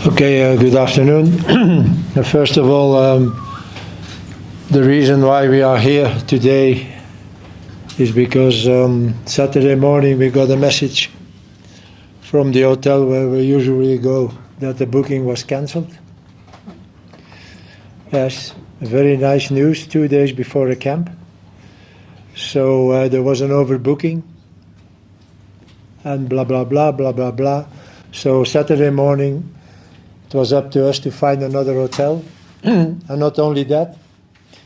Okay, good afternoon. First of all, the reason why we are here today is because Saturday morning we got a message from the hotel where we usually go that the booking was cancelled. Yes, very nice news 2 days before the camp. So there was an overbooking and blah, blah, blah, blah, blah, blah. So Saturday morning it was up to us to find another hotel. And not only that,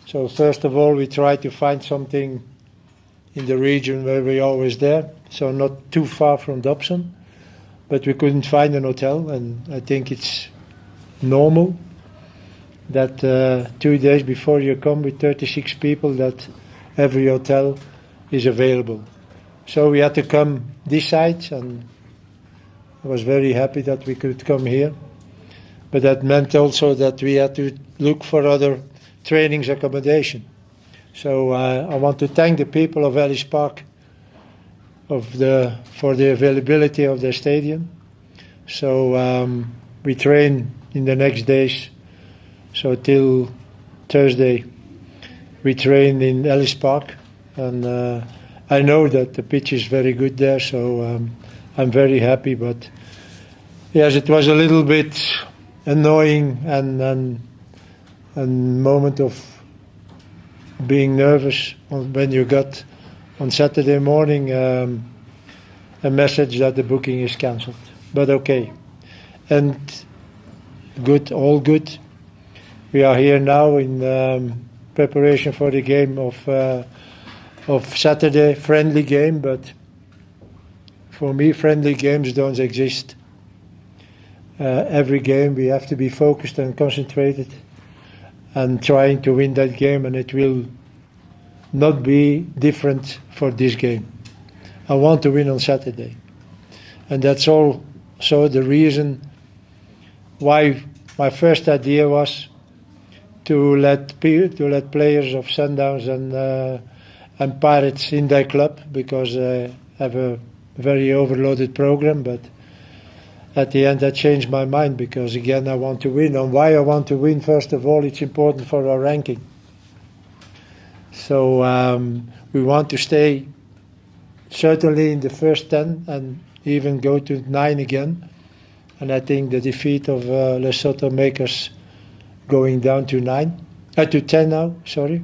so first of all we tried to find something in the region where we're always there, so not too far from Dobson, but we couldn't find an hotel, and I think it's normal that 2 days before you come with 36 people that every hotel is available. So we had to come this side, and I was very happy that we could come here. But that meant also that we had to look for other trainings accommodation. So I want to thank the people of Ellis Park for the availability of the stadium. So we train in the next days. So till Thursday, we train in Ellis Park, and I know that the pitch is very good there. So I'm very happy. But yes, it was a little bit annoying and moment of being nervous when you got on Saturday morning a message that the booking is cancelled. But okay, and good, all good. We are here now in preparation for the game of Saturday, friendly game. But for me, friendly games don't exist. Every game we have to be focused and concentrated and trying to win that game, and it will not be different for this game. I want to win on Saturday, and that's also the reason why my first idea was to let players of Sundowns and Pirates in their club, because they have a very overloaded program. But at the end I changed my mind, because again I want to win. And why I want to win, first of all, it's important for our ranking. So we want to stay certainly in the first 10 and even go to 9 again. And I think the defeat of Lesotho make us going down to 10 now, sorry.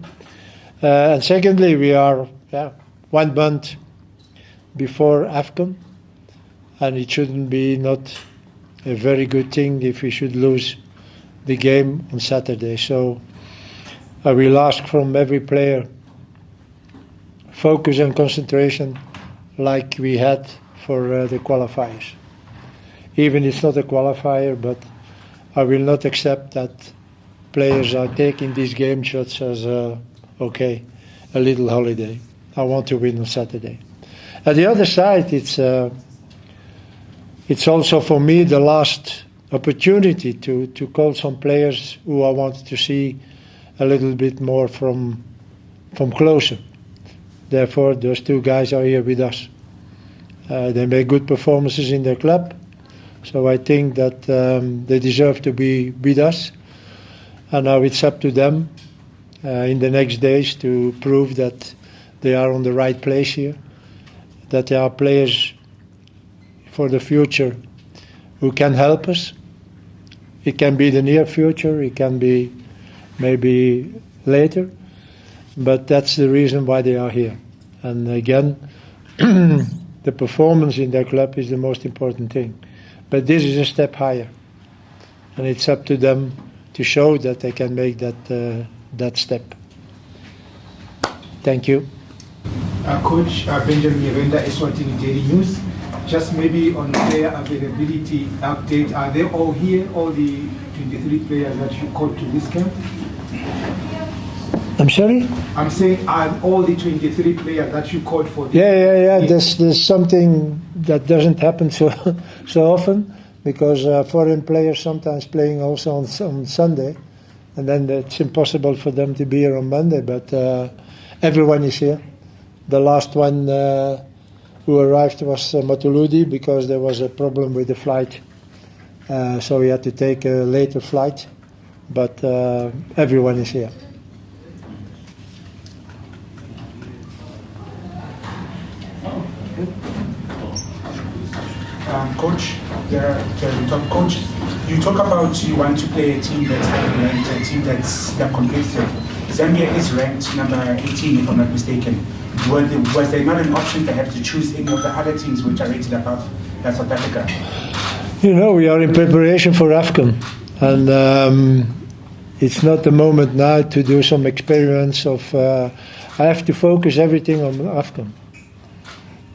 And secondly, we are 1 month before AFCON, and it shouldn't be not a very good thing if we should lose the game on Saturday. So I will ask from every player focus and concentration like we had for the qualifiers. Even it's not a qualifier, but I will not accept that players are taking this game just as a little holiday. I want to win on Saturday. At the other side, it's also for me the last opportunity to call some players who I wanted to see a little bit more from closer. Therefore, those 2 guys are here with us. They make good performances in their club, so I think that they deserve to be with us. And now it's up to them in the next days to prove that they are on the right place here, that they are players for the future who can help us. It can be the near future, it can be maybe later, but that's the reason why they are here. And again, the performance in their club is the most important thing. But this is a step higher, and it's up to them to show that they can make that step. Thank you. Coach Benjamin Nyirenda, Eswatini Daily News. Just maybe on player availability update, are they all here, all the 23 players that you called to this camp? I'm sorry? I'm saying, are all the 23 players that you called for this camp? There's something that doesn't happen so often, because foreign players sometimes playing also on Sunday, and then it's impossible for them to be here on Monday, but everyone is here. The last one who arrived was Matuludi, because there was a problem with the flight so we had to take a later flight, but everyone is here. Coach, coach, you talk about you want to play a team that's highly ranked, a team that's competitive. Zambia is ranked number 18, if I'm not mistaken. Was there not an option perhaps to choose any of the other teams which are rated above South Africa? You know, we are in preparation for AFCON, and it's not the moment now to do some experiments of. I have to focus everything on AFCON,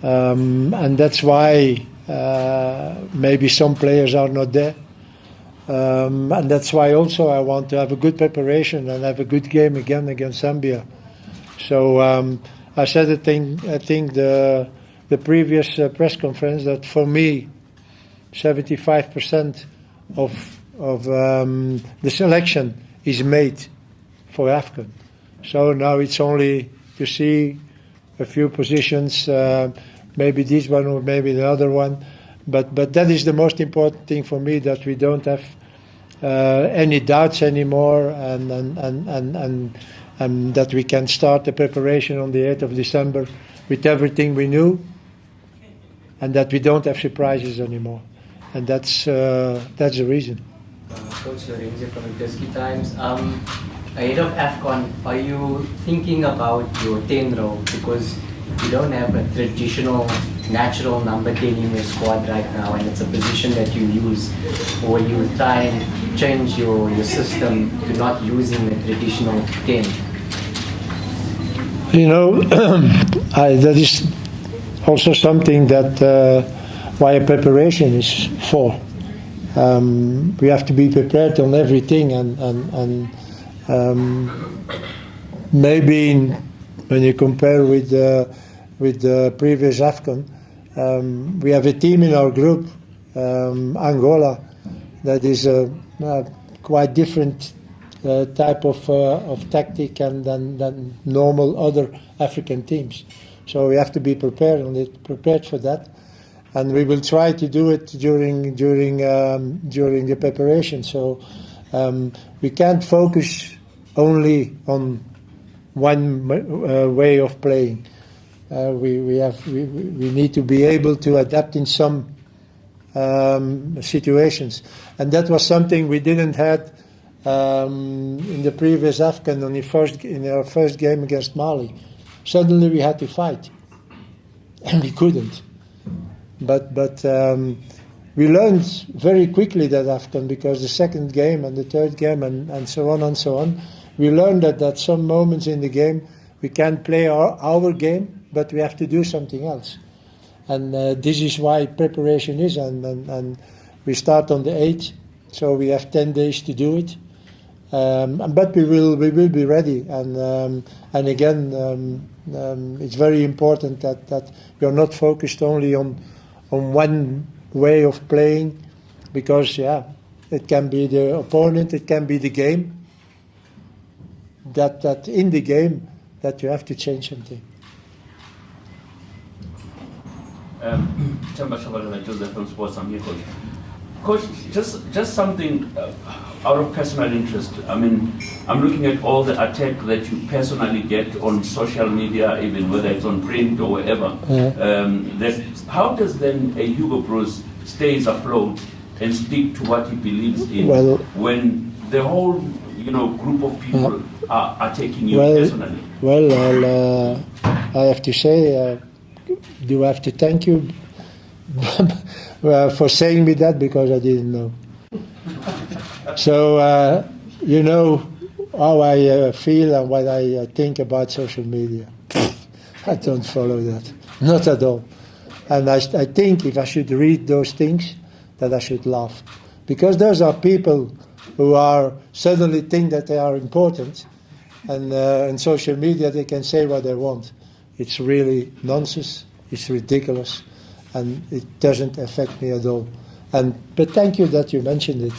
and that's why maybe some players are not there, and that's why also I want to have a good preparation and have a good game again against Zambia. So I said I think the previous press conference that for me 75% of the selection is made for AFCON. So now it's only to see a few positions, maybe this one or maybe the other one. But that is the most important thing for me, that we don't have any doubts anymore, and that we can start the preparation on the 8th of December with everything we knew, and that we don't have surprises anymore. And that's the reason. Coach Lorenzo from the Dusky Times. Ahead of AFCON, are you thinking about your 10 role? Because you don't have a traditional, natural number 10 in your squad right now, and it's a position that you use. Or you try and change your system to not using the traditional 10? You know, that is also something that why a preparation is for. We have to be prepared on everything, and maybe when you compare with the previous AFCON, we have a team in our group, Angola, that is a quite different type of tactic than normal other African teams. So we have to be prepared for that. And we will try to do it during the preparation. So we can't focus only on one way of playing. We need to be able to adapt in some situations, and that was something we didn't have in the previous AFCON in our first game against Mali. Suddenly we had to fight, and we couldn't. But we learned very quickly that AFCON, because the second game and the third game and so on, we learned that some moments in the game we can't play our game, but we have to do something else. And this is why preparation is, and we start on the 8th, so we have 10 days to do it. But we will be ready, and again, it's very important that you're not focused only on one way of playing, because it can be the opponent, it can be the game, that in the game that you have to change something. Chamba Shabalala Joseph from Sports, I'm here, Coach. Coach, just something out of personal interest. I mean, I'm looking at all the attack that you personally get on social media, even whether it's on print or wherever. How does then a Hugo Broos stays afloat and stick to what he believes in when the whole group of people are taking you personally? Well, I have to say, do I have to thank you for saying me that, because I didn't know. So, you know how I feel and what I think about social media. I don't follow that, not at all. And I think if I should read those things, that I should laugh. Because those are people who are suddenly think that they are important, and in social media they can say what they want. It's really nonsense, it's ridiculous, and it doesn't affect me at all. But thank you that you mentioned it.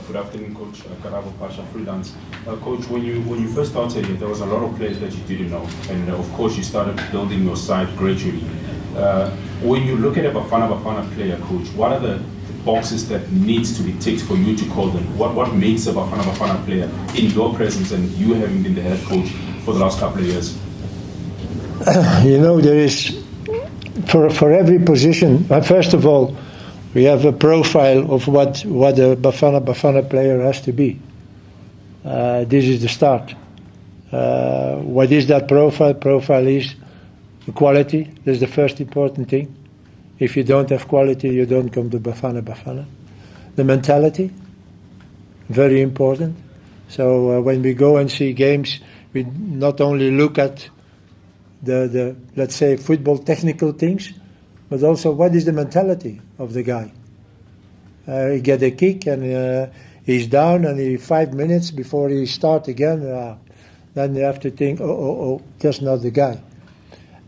Good afternoon, Coach. Karabo Pasha, freelance. Coach, when you first started here, there was a lot of players that you didn't know, and of course you started building your side gradually. when you look at a Bafana Bafana player, coach, what are the boxes that needs to be ticked for you to call them? What makes a Bafana Bafana player in your presence and you having been the head coach for the last couple of years? There is, for every position, first of all, we have a profile of what a Bafana Bafana player has to be. This is the start. What is that profile? Profile is the quality. That's the first important thing. If you don't have quality, you don't come to Bafana Bafana. The mentality, very important. So when we go and see games, we not only look at the let's say football technical things, but also what is the mentality of the guy. He get a kick and he's down, and 5 minutes before he start again, then you have to think, oh, that's not the guy.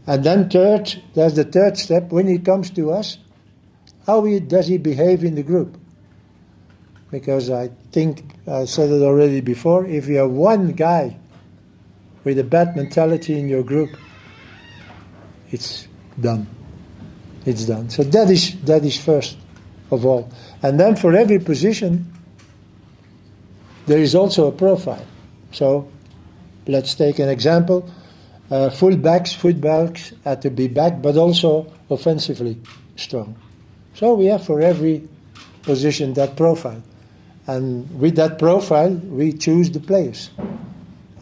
And then that's the third step. When he comes to us, how does he behave in the group? Because I think I said it already before. If you have one guy with a bad mentality in your group, it's done. It's done. So that is first of all. And then for every position, there is also a profile. So let's take an example. Fullbacks had to be back, but also offensively strong. So we have for every position that profile. And with that profile, we choose the players.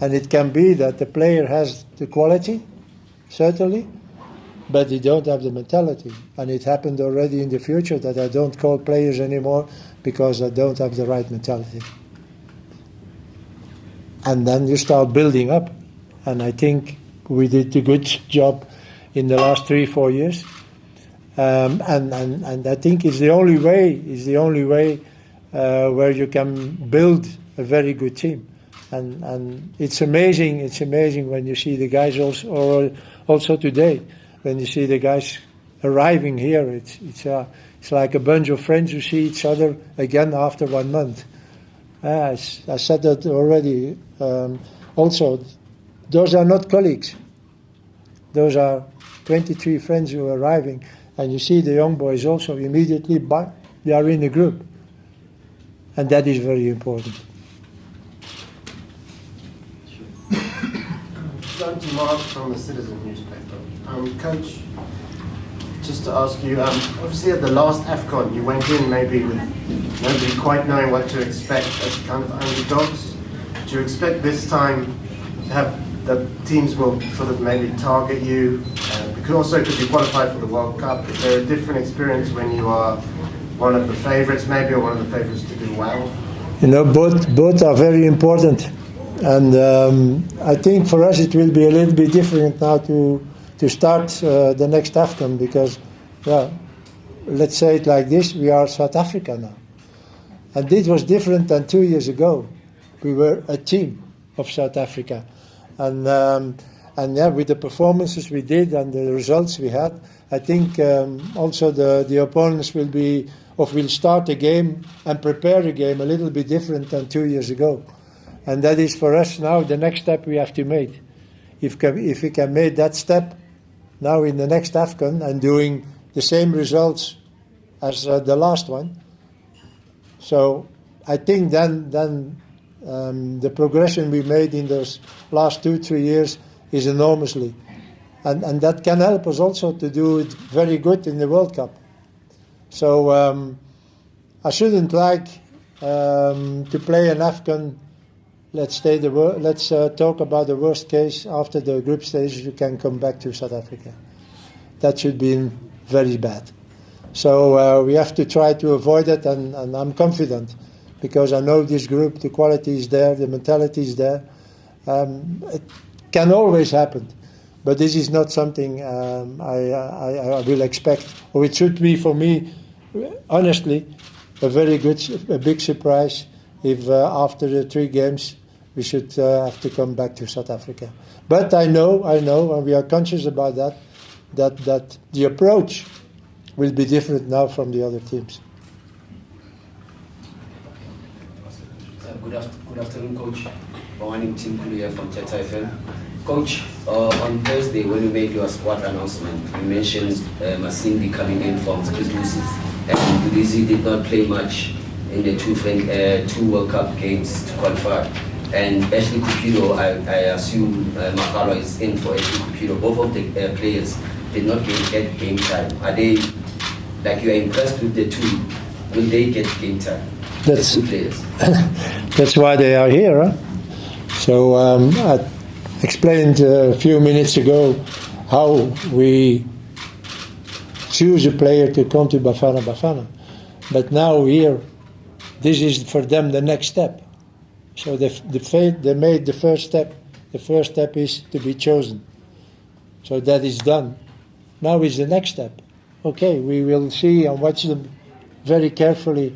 And it can be that the player has the quality, certainly, but he don't have the mentality. And it happened already in the future that I don't call players anymore because I don't have the right mentality. And then you start building up. And I think we did a good job in the last 3-4 years. And I think it's the only way where you can build a very good team. And it's amazing when you see the guys also today, when you see the guys arriving here. It's like a bunch of friends who see each other again after 1 month. I said that already. Also, those are not colleagues. Those are 23 friends who are arriving. And you see the young boys also immediately, they are in the group. And that is very important. John Mark from the Citizen newspaper. Coach, just to ask you, obviously at the last AFCON, you went in maybe with nobody quite knowing what to expect as kind of underdogs. Do you expect this time to have the teams will sort of maybe target you? Because you qualified for the World Cup, is there a different experience when you are one of the favourites maybe, or one of the favourites to do well? Both are very important. And I think for us it will be a little bit different now to start the next AFCON because, let's say it like this, we are South Africa now. And this was different than 2 years ago. We were a team of South Africa. And with the performances we did and the results we had, I think also the opponents will start a game and prepare a game a little bit different than 2 years ago. And that is for us now the next step we have to make. If we can make that step now in the next AFCON and doing the same results as the last one. So I think then the progression we made in those last 2-3 years is enormously. And that can help us also to do it very good in the World Cup. So I shouldn't like to play an AFCON. Let's talk about the worst case. After the group stage, you can come back to South Africa. That should be very bad. So we have to try to avoid it, and I'm confident because I know this group, the quality is there, the mentality is there. It can always happen, but this is not something I will expect, or it should be for me, honestly, a big surprise if after the 3 games we should have to come back to South Africa. But I know, and we are conscious about that the approach will be different now from the other teams. Good afternoon, Coach. Morning, Tim Kulu here from Teta FM. Coach, on Thursday when you made your squad announcement, you mentioned Masindi coming in from Hugo and Udizi did not play much in the two World Cup games to qualify. And Ashley Cupido, I assume Makalo is in for Ashley Cupido. Both of the players did not get game time. Are they, like, you are impressed with the two? Will they get game time? That's, the two players? that's why they are here. Huh? So I explained a few minutes ago how we choose a player to come to Bafana Bafana. But now here, this is for them the next step. So they made the first step. The first step is to be chosen. So that is done. Now is the next step. Okay, we will see and watch them very carefully,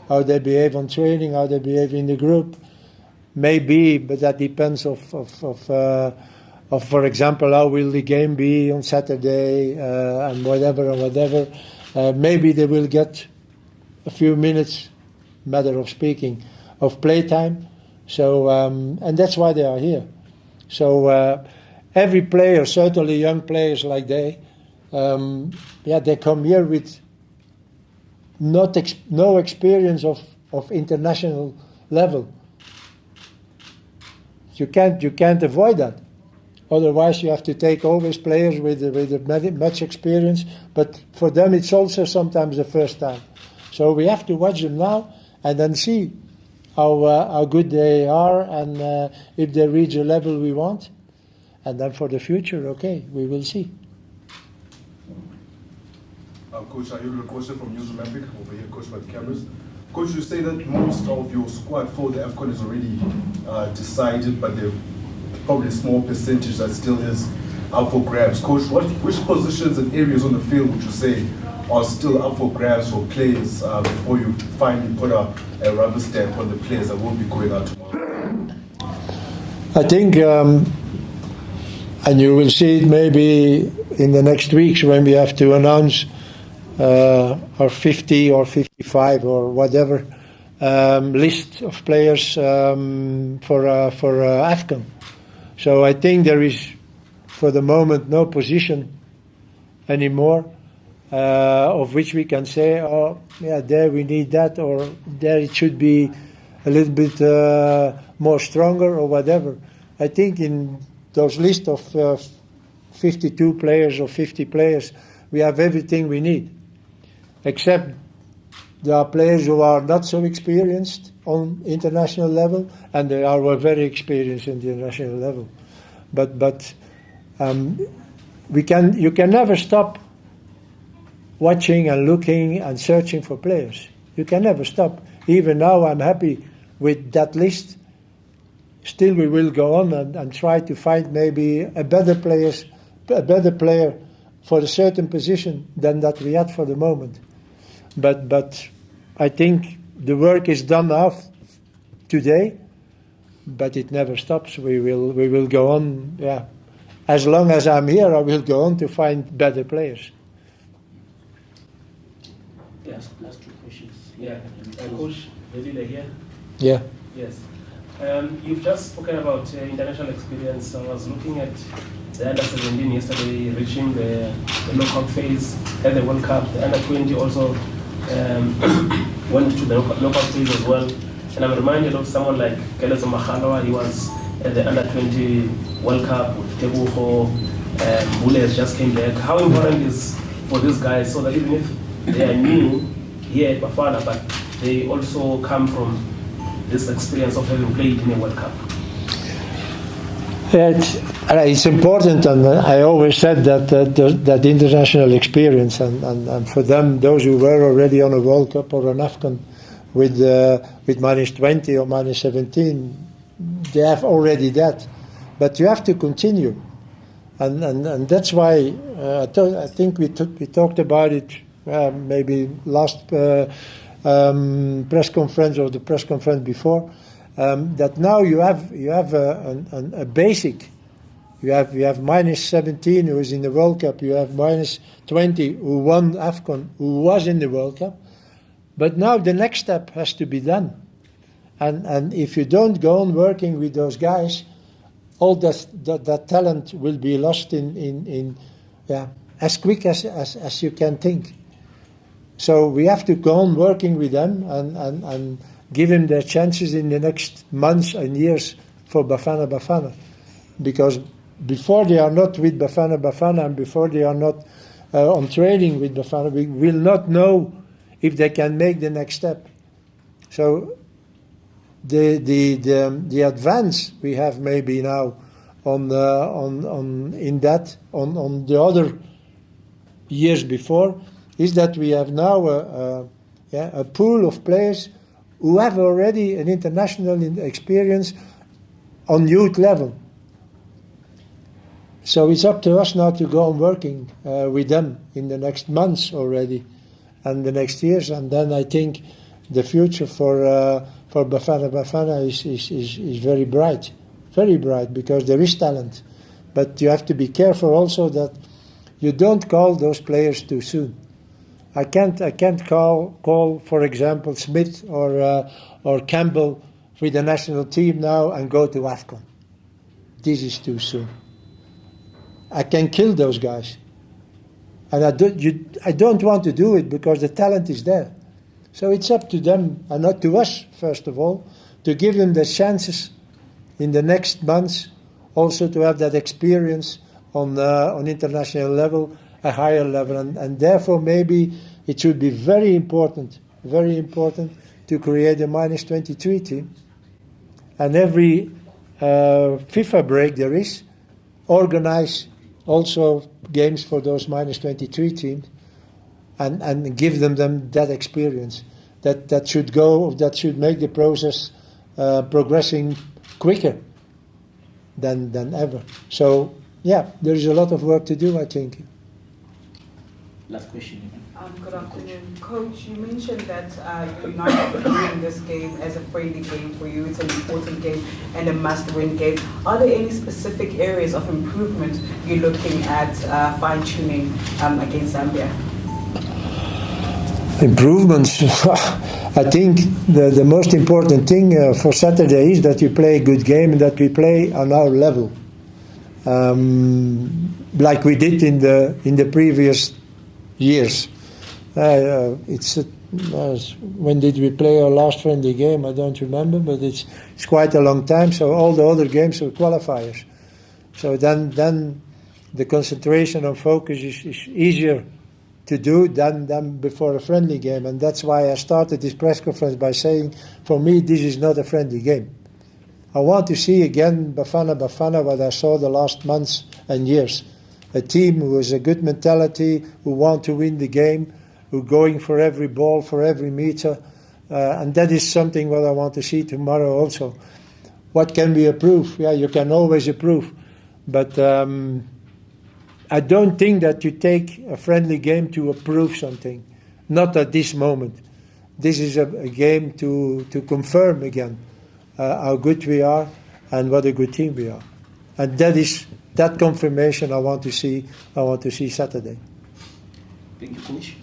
how they behave on training, how they behave in the group. Maybe, but that depends of for example, how will the game be on Saturday and whatever. Maybe they will get a few minutes, matter of speaking, of playtime. So and that's why they are here. So every player, certainly young players like they come here with no experience of international level. You can't avoid that. Otherwise, you have to take always players with much experience. But for them, it's also sometimes the first time. So we have to watch them now and then see how good they are and if they reach a level we want. And then for the future, okay, we will see. Coach, I have a question from News Olympic over here, Coach, by the cameras. Coach, you say that most of your squad for the AFCON is already decided, but there's probably a small percentage that still is up for grabs. Coach, which positions and areas on the field would you say are still up for grabs for players before you finally put a rubber stamp on the players that will be going out tomorrow? I think, and you will see it maybe in the next weeks when we have to announce our 50 or 55 or whatever list of players for AFCON. So I think there is, for the moment, no position anymore of which we can say, oh, yeah, there we need that, or there it should be a little bit more stronger or whatever. I think in those lists of 52 players or 50 players, we have everything we need. Except there are players who are not so experienced on international level, and they are very experienced in the international level. But you can never stop watching and looking and searching for players. You can never stop. Even now, I'm happy with that list. Still, we will go on and try to find maybe a better player for a certain position than that we had for the moment. But I think the work is done now today, but it never stops. We will go on. Yeah, as long as I'm here, I will go on to find better players. Yes, last two questions. Yeah, Coach Vedile here. Yeah. Yes. You've just spoken about international experience. I was looking at the under-17 yesterday reaching the knockout phase at the World Cup. The under-20 also went to the knockout phase as well. And I'm reminded of someone like Kelezo Makhalwa. He was at the under-20 World Cup with Tebuho. Mule just came back. How important is for these guys so that even if they are new here at Bafana, but they also come from this experience of having played in a World Cup? It's important, and I always said that international experience, and for them, those who were already on a World Cup or an AFCON with -20 or -17, they have already that. But you have to continue, and that's why I think we talked about it maybe last press conference or the press conference before. That now you have a basic. You have -17 who is in the World Cup. You have -20 who won AFCON, who was in the World Cup. But now the next step has to be done. And if you don't go on working with those guys, all that talent will be lost in as quick as you can think. So we have to go on working with them and give them their chances in the next months and years for Bafana Bafana. Because before they are not with Bafana Bafana and before they are not on training with Bafana, we will not know if they can make the next step. So the advance we have maybe now on the other years before is that we have now a pool of players who have already an international experience on youth level. So it's up to us now to go on working with them in the next months already and the next years, and then I think the future for Bafana Bafana is very bright, because there is talent. But you have to be careful also that you don't call those players too soon. I can't call for example Smith or Campbell with the national team now and go to AFCON. This is too soon. I can kill those guys, and I don't want to do it because the talent is there. So it's up to them and not to us first of all to give them the chances in the next months, also to have that experience on international level, a higher level, and therefore maybe it should be very important to create a -23 team, and every FIFA break there is, organize also games for those -23 teams, and give them that experience that should make the process progressing quicker than ever. So yeah, there is a lot of work to do, I think. Last question. Good afternoon. Coach, you mentioned that you're not viewing this game as a friendly game for you. It's an important game and a must-win game. Are there any specific areas of improvement you're looking at fine-tuning against Zambia? Improvements. I think the most important thing for Saturday is that you play a good game and that we play on our level, like we did in the previous years. When did we play our last friendly game? I don't remember, but it's quite a long time. So all the other games were qualifiers. So then the concentration and focus is easier to do than before a friendly game, and that's why I started this press conference by saying, for me, this is not a friendly game. I want to see again Bafana Bafana what I saw the last months and years. A team who has a good mentality, who want to win the game, who going for every ball, for every meter, and that is something what I want to see tomorrow also. What can we improve? Yeah, you can always improve, but I don't think that you take a friendly game to approve something. Not at this moment. This is a game to confirm again how good we are and what a good team we are, and that confirmation I want to see Saturday. Thank you, Coach.